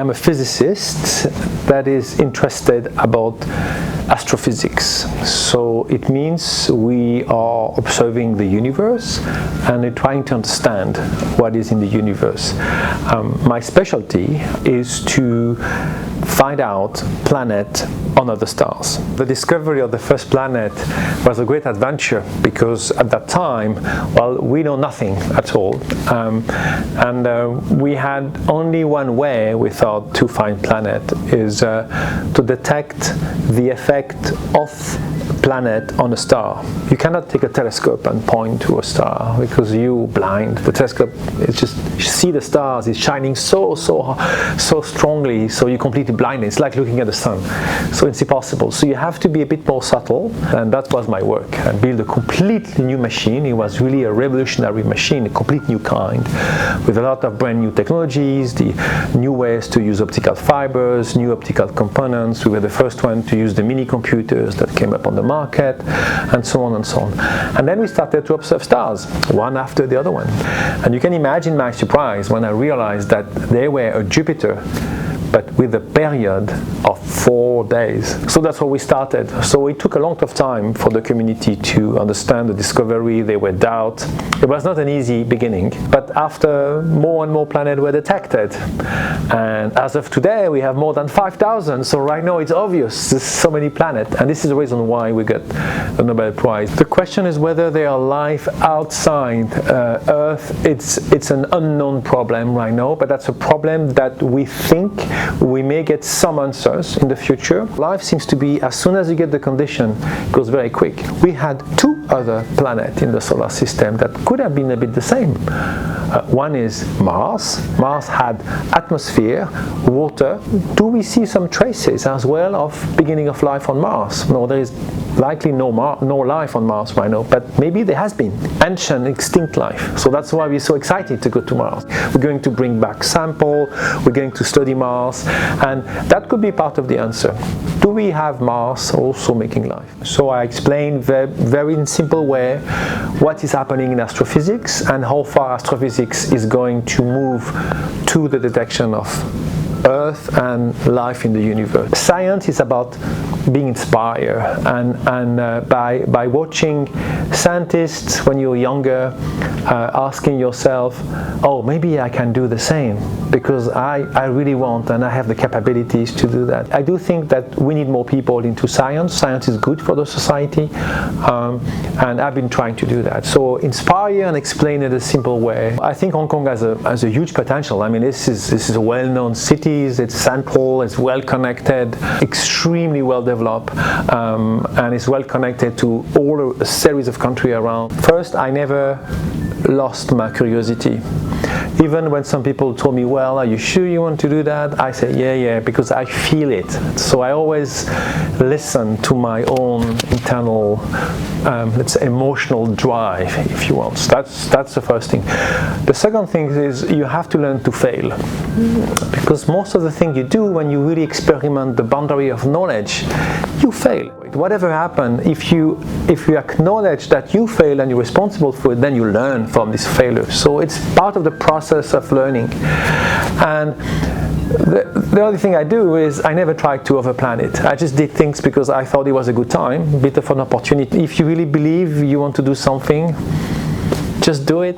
I'm a physicist that is interested about astrophysics. So it means we are observing the universe and trying to understand what is in the universe. My specialty is to find out planets on other stars. The discovery of the first planet was a great adventure because at that time, well, we know nothing at all. We had only one way we thought to find planet is to detect the effect of planet on a star. You cannot take a telescope and point to a star because you're blind. The telescope is just, you see the stars, it's shining so strongly, so you're completely blind. It's like looking at the sun. So it's impossible. So you have to be a bit more subtle, and that was my work. I built a completely new machine. It was really a revolutionary machine, a complete new kind, with a lot of brand new technologies, the new ways to use optical fibers, new optical components. We were the first one to use the mini computers that came up on the market, and so on and so on. And then we started to observe stars, one after the other one. And you can imagine my surprise when I realized that they were a Jupiter, but with a period of 4 days. So that's how we started. So it took a lot of time for the community to understand the discovery. There were doubts. It was not an easy beginning, but after more and more planets were detected, and as of today we have more than 5,000. So right now it's obvious there's so many planets, and this is the reason why we got the Nobel Prize. The question is whether there are life outside Earth. It's an unknown problem right now, but that's a problem that we think we may get some answers in the future. Life seems to be, as soon as you get the condition, it goes very quick. We had 2 other planets in the solar system that could have been a bit the same. One is Mars. Mars had atmosphere, water. Do we see some traces as well of beginning of life on Mars? No, there is likely no life on Mars right now, but maybe there has been ancient extinct life. So that's why we're so excited to go to Mars. We're going to bring back sample, we're going to study Mars, and that could be part of the answer. Do we have Mars also making life? So I explained very in simple way what is happening in astrophysics and how far astrophysics is going to move to the detection of Earth and life in the universe. Science is about being inspired, and by watching scientists when you're younger, asking yourself, oh, maybe I can do the same because I really want and I have the capabilities to do that. I do think that we need more people into science. Science is good for the society, and I've been trying to do that. So inspire and explain it in a simple way. I think Hong Kong has a huge potential. I mean, this is a well-known city. It's central, it's well connected, extremely well developed, and it's well connected to all a series of countries around. First, I never lost my curiosity. Even when some people told me, well, are you sure you want to do that? I say, yeah, because I feel it. So I always listen to my own internal, let's say, emotional drive, if you want. So that's the first thing. The second thing is you have to learn to fail. Because most of the things you do when you really experiment the boundary of knowledge, you fail. Whatever happens, if you acknowledge that you fail and you're responsible for it, then you learn from this failure. So it's part of the process of learning. And the other thing I do is I never tried to overplan it. I just did things because I thought it was a good time, a bit of an opportunity. If you really believe you want to do something, just do it.